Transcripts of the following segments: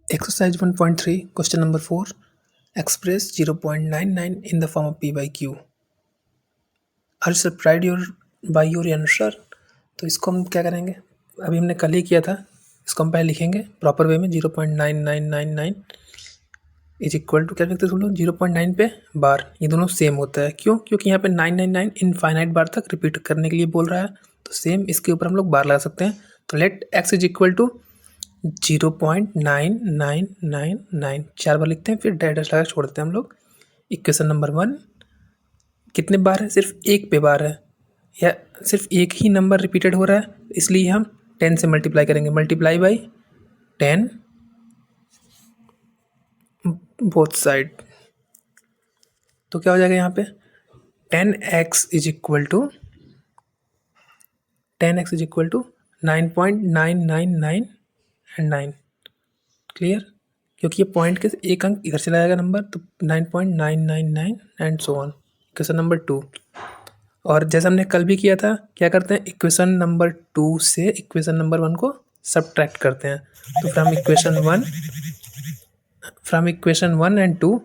Exercise 1.3, question number 4. Express 0.99 in the form of P by Q. Are you surprised by your answer? तो इसको हम क्या करेंगे, अभी हमने कल ही किया था, इसको हम पहले लिखेंगे प्रॉपर वे में। 0.9999 इज इक्वल टू क्या लिखते हैं तुम लोग, 0.9 पे बार, ये दोनों सेम होता है। क्यों? क्योंकि यहाँ पे 999 इनफाइनाइट बार तक रिपीट करने के लिए बोल रहा है, तो सेम इसके ऊपर हम लोग बार लगा सकते हैं। तो let x is equal to 0.9999, 4 बार लिखते हैं, फिर डैश लगा छोड़ देते हैं हम लोग। इक्वेशन नंबर 1 कितने बार है? सिर्फ एक पे बार है, या सिर्फ एक ही नंबर रिपीटेड हो रहा है, इसलिए हम 10 से मल्टीप्लाई करेंगे। मल्टीप्लाई बाई 10 बोथ साइड, तो क्या हो जाएगा यहाँ पे 10x is equal to 9.999 and 9। Clear? क्योंकि ये पॉइंट के एक अंक इधर चला जाएगा नंबर, तो 9.999 and so on. Equation number 2, और जैसा हमने कल भी किया था, क्या करते हैं, इक्वेशन नंबर 2 से इक्वेशन नंबर 1 को सब्ट्रैक्ट करते हैं। तो फ्रॉम इक्वेशन 1 एंड 2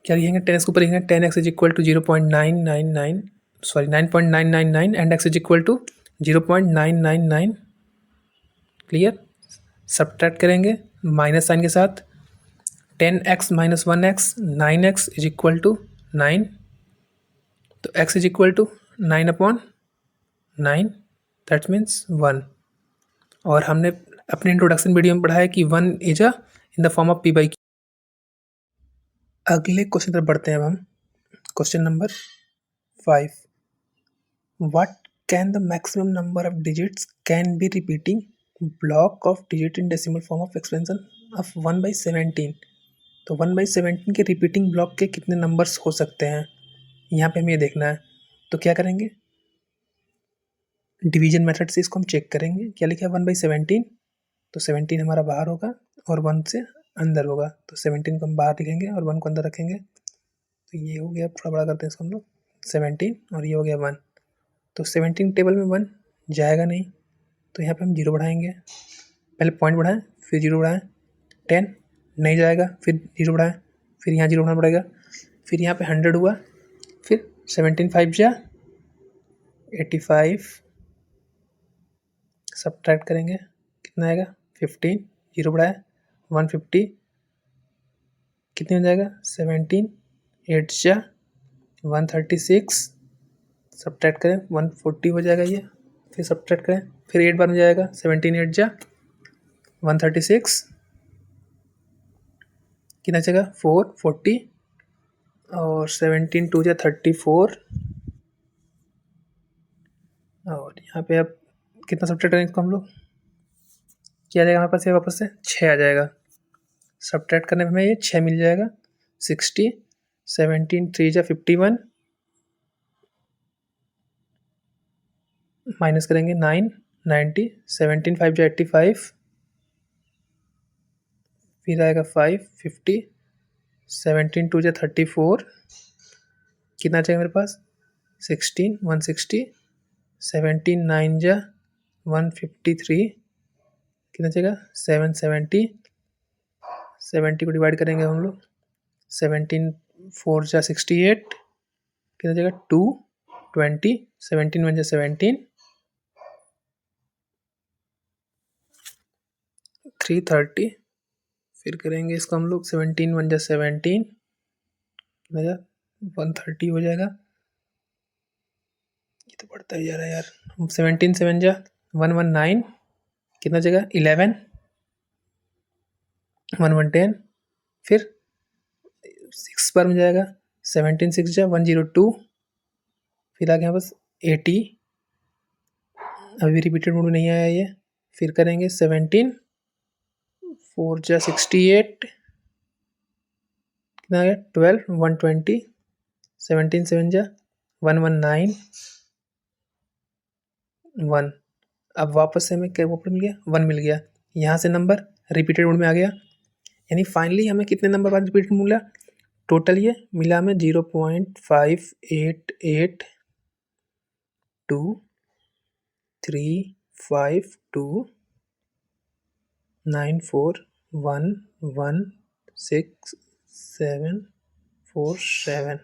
क्या लिखेंगे, 10x के ऊपर लिखेंगे 10x is equal to 9.999 and x is equal to 0.999। Clear? Subtract करेंगे माइनस साइन के साथ, 10x minus 1x, 9x is equal to 9, तो x is equal to 9/9, that means 1। और हमने अपने इंट्रोडक्शन वीडियो में पढ़ा है कि 1 is a in the form of p by q। अगले क्वेश्चन पर बढ़ते हैं अब हम। Question number 5, what can the maximum number of digits can be repeating block of digit in decimal form of expansion of 1/17। तो 1/17 के repeating block के कितने नंबर्स हो सकते हैं, यहाँ पे हमें ये देखना है। तो क्या करेंगे, डिवीजन मेथड से इसको हम चेक करेंगे। क्या लिखा है 1/17, तो 17 हमारा बाहर होगा और 1 से अंदर होगा, तो 17 को हम बाहर लिखेंगे और 1 को अंदर रखेंगे। तो ये हो गया, थोड़ा बड़ा करते हैं इसको हम लोग, 17, और ये हो गया 1। तो 17 टेबल में 1 जाएगा नहीं, तो यहाँ पे हम 0 बढ़ाएंगे। पहले पॉइंट बढ़ाएं, फिर 0 बढ़ाएं। 10 नहीं जाएगा, फिर 0 बढ़ाएं, फिर यहाँ 0 बढ़ाना पड़ेगा, फिर यहाँ पे 100 हुआ, फिर 17 5 जा 85, सब्ट्रैक्ट करेंगे कितना आएगा 15, 0 बढ़ाए 150, कितने हो जाएगा 17 8 जा 136, सब्ट्रैक्ट करें 140 हो जाएगा ये, फिर सब्ट्रैक्ट करें, फिर 8 बार में जाएगा 17 8 जा 136, कितना जगह 440, और 17 2 जा 34, और यहाँ पे अब कितना सब्ट्रैक्ट करेंगे इसको हम लोग, क्या आ जाएगा हमारे पास, ये वापस से 6 आ जाएगा। सब्ट्रैक्ट करने में हमें ये 6 मिल जाएगा। 60, 17 3 जा 51, माइनस करेंगे 9 90, 17 5 जा 85, फिर आएगा 5 50, 17 2 जा 34, कितना चाहिए मेरे पास 16 160, 17 9 जा 153, कितना चाहिए 770, 70 को डिवाइड करेंगे हम लोग, 17 4 जा 68, कितना चाहिए 2 20, 17 1 जा 17, 330, फिर करेंगे इसको हम लोग 17 1 जा 17, 130 हो जाएगा। ये तो बढ़ता ही जा रहा है यार। 17 7 जा 119, कितना जगह 11, 1110, फिर 6 बार में जाएगा 17 6 जा 102, फिर आ गया बस 80, अभी रिपीटेड मोड नहीं आया ये। फिर करेंगे 17 4 जा 68, कितना आ गया 12 120, 17 7 जा 119 1। अब वापस से हमें क्या ऊपर मिल गया 1 मिल गया, यहाँ से नंबर रिपीटेड मोड में आ गया, यानी फाइनली हमें कितने नंबर बाद रिपीटेड मिला, टोटल ये मिला हमें 0.5882 352 94116747।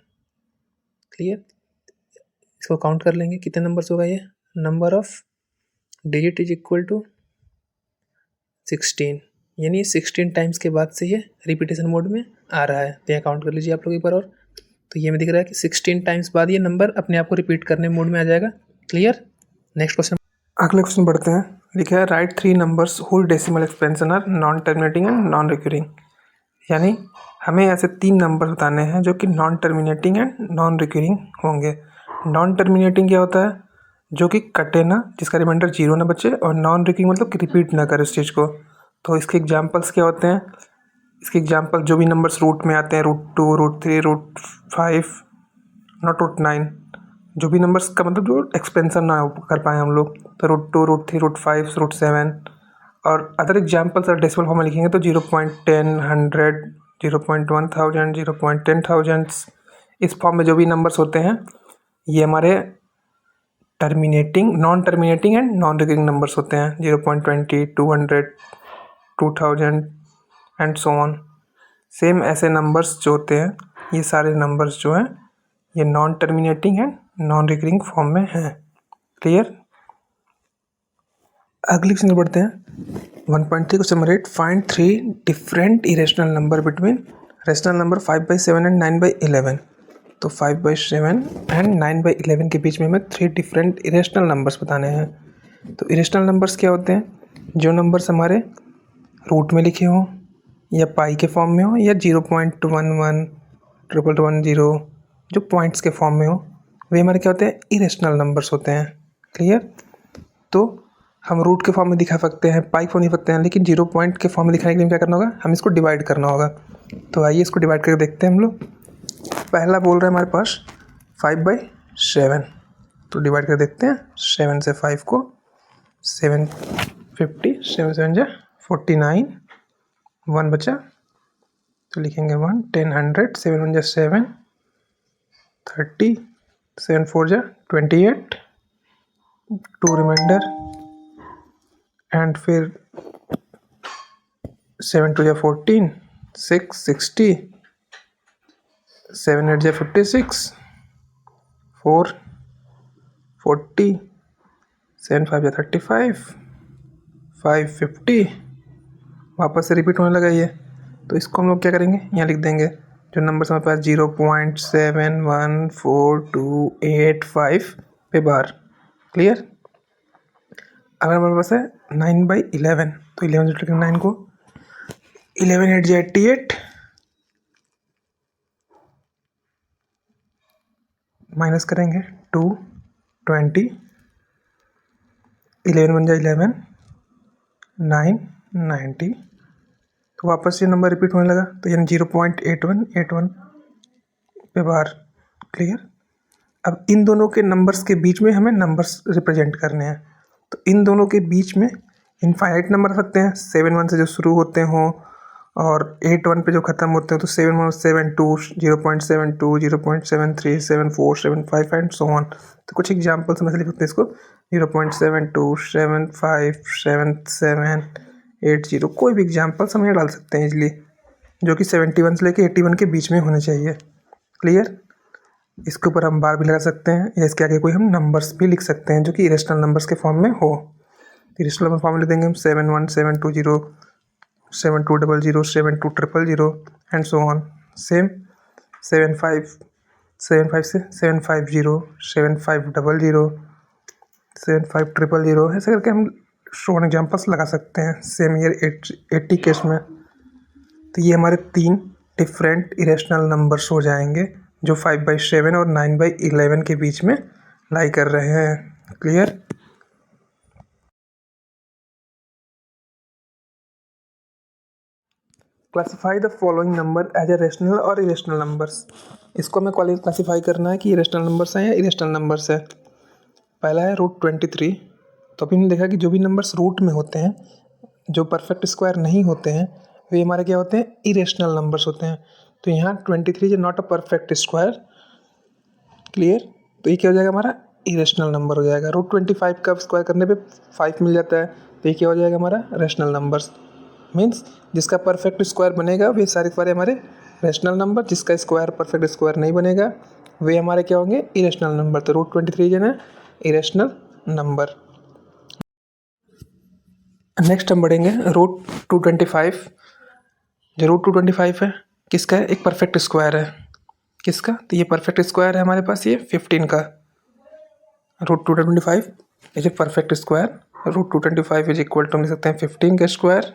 क्लियर। इसको काउंट कर लेंगे कितने नंबर्स होगा ये। Number of digit is equal to 16, यानी 16 टाइम्स के बाद से ये रिपीटेशन मोड में आ रहा है। तो यहाँ काउंट कर लीजिए आप लोग एक बार और। तो ये में दिख रहा है कि 16 टाइम्स बाद ये नंबर अपने आप को रिपीट करने मोड में आ जाएगा। क्लियर। Next question. अगले क्वेश्चन बढ़ते हैं। लिखा है write 3 numbers whose decimal expansion are non terminating and non recurring. यानी हमें ऐसे 3 नंबर बताने हैं जो कि non terminating and non recurring होंगे। नॉन टर्मिनेटिंग क्या होता है, जो कि कटे ना, जिसका रिमाइंडर 0 ना बचे, और नॉन रिकरिंग मतलब कि रिपीट ना करे उस चीज़ को। तो इसके एग्जांपल्स क्या होते हैं। इसके एग्जांपल जो भी नंबर्स रूट में आते हैं, √2, √3, √5, नॉट √9, जो भी नंबर्स का मतलब जो एक्सपेंशन ना कर पाए हम लोग, तो √2, √3, √5, √7। और अदर एग्जांपल्स और डेसिमल फॉर्म में लिखेंगे तो 0.10, 100, 0.1000, 0.10,000। इस फॉर्म में जो भी नंबर्स होते हैं ये हमारे terminating, non terminating and non recurring numbers होते हैं। 0.20, 200, 2000 एंड सो ऑन। सेम ऐसे नंबर्स जो होते हैं, ये सारे नंबर्स जो हैं ये non terminating and non recurring form में हैं। क्लियर। अगले क्वेश्चन बढ़ते हैं। 1.3 question number 8, find 3 different irrational number between rational number 5/7 and 9/11। तो 5/7 एंड 9/11 के बीच में हमें 3 डिफरेंट इरेशनल नंबर्स बताने हैं। तो इरेशनल नंबर्स क्या होते हैं, जो नंबर्स हमारे रूट में लिखे हों, या पाई के फॉर्म में हो, या 0.11, 1110 जो पॉइंट्स के फॉर्म में हो, वे हमारे क्या होते हैं, इरेशनल नंबर्स होते हैं। क्लियर। तो हम रूट के फॉर्म में दिखा सकते हैं, पाई फॉर्म दिखा सकते हैं, लेकिन 0 पॉइंट के फॉर्म में दिखाने के लिए क्या करना होगा, हम इसको डिवाइड करना होगा। तो आइए इसको डिवाइड करके देखते हैं हम लोग। पहला बोल रहा है हमारे पास 5/7, तो डिवाइड कर देखते हैं। 7 से 5 को 750, 7 7 जा 49, 1 बचा तो लिखेंगे 1, 10, 100, 7 1 जा 7, 30, 7 4 जा 28, 2 रिमाइंडर, एंड फिर 7 2 जा 14, 6 60, 7 8 जा 56, 4 40, 7 5 जा 35, 5 50, वापस से रिपीट होने लगा ये। तो इसको हम लोग क्या करेंगे, यहाँ लिख देंगे जो नंबर हमारे पास 0.71428 पे बार। क्लियर। अगर हमारे पास है 9/11, तो 11 से 9 को 11 8 जा 88, माइनस करेंगे 2 20, 11 1 जा 11, 9 90, तो वापस ये नंबर रिपीट होने लगा, तो यानी 0.8181 पे बार। क्लियर। अब इन दोनों के नंबर्स के बीच में हमें नंबर्स रिप्रेजेंट करने हैं। तो इन दोनों के बीच में इनफाइनाइट नंबर रख सकते हैं, 7 1 से जो शुरू होते हों और 8 1 पे जो ख़त्म होते हैं, तो 7 1 7 2, 0.72, 0.73, 74, 75 एंड सो ऑन। तो कुछ एग्जाम्पल्स में से लिख सकते हैं इसको, 0.72, 75, 77, 80, कोई भी एग्जाम्पल्स हम यहाँ डाल सकते हैं इजली, जो कि 71 से लेकर 81 के बीच में होने चाहिए। क्लियर। इसके ऊपर हम बार भी लगा सकते हैं, या इसके आगे कोई हम नंबर्स भी लिख सकते हैं जो कि इरेशनल नंबर्स के फॉर्म में हो। इरेशनल नंबर फॉर्म में लिख देंगे हम 7 1 7 2 0, 7 2 0 0, 7 2 0 0 एंड सो ऑन। सेम 7 5 से 7 5 0, 7 5 0 0, 7 5 0 0, ऐसे करके हम शोन एग्जाम्पल्स लगा सकते हैं। सेम ईयर 80 केस में। तो ये हमारे 3 डिफरेंट इरेशनल नंबर्स हो जाएंगे जो 5/7 और 9/11 के बीच में लाई कर रहे हैं। Clear. Classify the following number as a rational और इरेशनल नंबर्स। इसको हमें क्लासीफाई करना है कि इरेशनल नंबर्स हैं या इरेशनल नंबर्स है। पहला है √23। तो अभी हमने देखा कि जो भी नंबर्स रूट में होते हैं, जो परफेक्ट स्क्वायर नहीं होते हैं, वे हमारे क्या होते हैं, इरेशनल नंबर्स होते हैं। तो यहाँ 23 is not a perfect square. Clear. तो ये क्या हो जाएगा, हमारा इरेशनल नंबर हो जाएगा। √25 का स्क्वायर करने पे 5 मिल जाता है, तो ये क्या हो जाएगा, हमारा रेशनल नंबर्स। मीन्स जिसका परफेक्ट स्क्वायर बनेगा वे सारे के सारे हमारे रैशनल नंबर, जिसका स्क्वायर परफेक्ट स्क्वायर नहीं बनेगा वे हमारे क्या होंगे, इरेशनल नंबर। तो √23 जो है इरेशनल नंबर। नेक्स्ट हम बढ़ेंगे √225। जो √225 है किसका है, एक परफेक्ट स्क्वायर है। किसका, तो ये परफेक्ट स्क्वायर है हमारे पास, ये 15 का। √225 is a perfect square. √225 is equal to हम लिख सकते हैं 15 का स्क्वायर।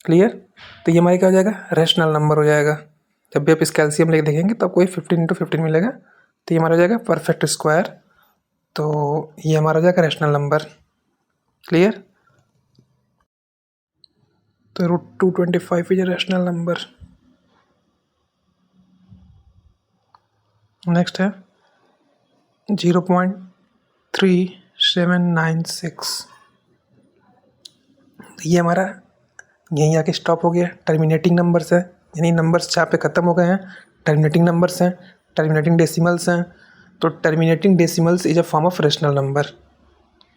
क्लियर। तो ये हमारे क्या हो जाएगा, रैशनल नंबर हो जाएगा। जब भी आप इसका एलसीएम लेके देखेंगे तो आपको ये 15 × 15 मिलेगा। तो ये हमारा हो जाएगा परफेक्ट स्क्वायर। तो ये हमारा हो जाएगा रैशनल नंबर। क्लियर। तो √225 is a rational number. Next है 0.3796। ये हमारा यहीं आके स्टॉप हो गया, टर्मिनेटिंग नंबर्स है, यानी नंबर्स जहाँ पे ख़त्म हो गए हैं टर्मिनेटिंग नंबर्स हैं, टर्मिनेटिंग डेसिमल्स हैं। तो terminating decimals is a form of rational number.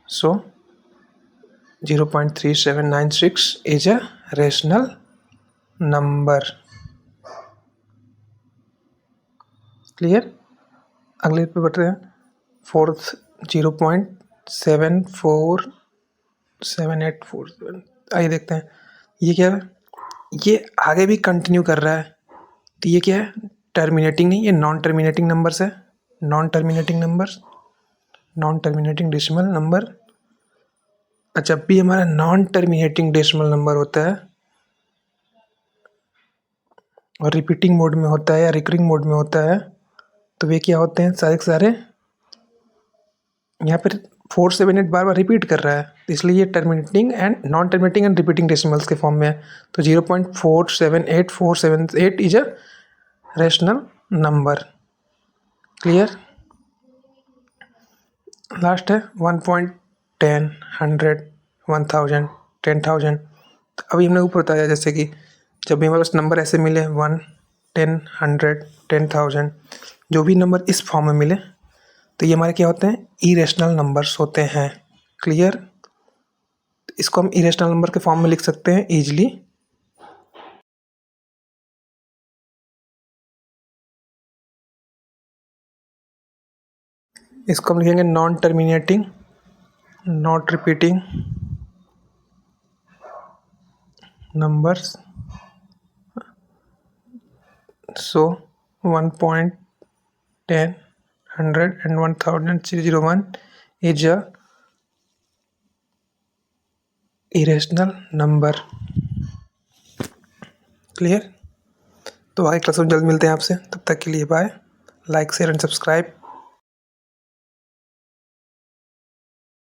So 0.3796 is a rational number. Clear. अगले पे बढ़ते हैं, फोर्थ 0.747847। आइए देखते हैं ये क्या है। ये आगे भी कंटिन्यू कर रहा है, तो ये क्या है, टर्मिनेटिंग नहीं, ये नॉन टर्मिनेटिंग नंबर्स है। Non terminating numbers, non terminating decimal number. जब भी हमारा नॉन टर्मिनेटिंग डेसिमल नंबर होता है और रिपीटिंग मोड में होता है या रिकरिंग मोड में होता है, तो वे क्या होते हैं, सारे के सारे यहाँ पर 478 बार बार रिपीट कर रहा है, इसलिए ये terminating and non terminating and repeating decimals के फॉर्म में है। तो 0.478478 is a rational number. Clear. Last है 1.10 100 1000 10,000। अभी हमने ऊपर बताया जैसे कि जब भी हमारे पास नंबर ऐसे मिले 1 10 100 10,000, जो भी नंबर इस फॉर्म में मिले तो ये हमारे क्या होते हैं, इरेशनल नंबर्स होते हैं। क्लियर। इसको हम इरेशनल नंबर के फॉर्म में लिख सकते हैं ईजिली। इसको हम लिखेंगे non terminating, not repeating numbers. So 1.10 100 and 1001 is a irrational number। Clear. तो आगे क्लास में जल्द मिलते हैं आपसे, तब तक के लिए bye. Like share and subscribe.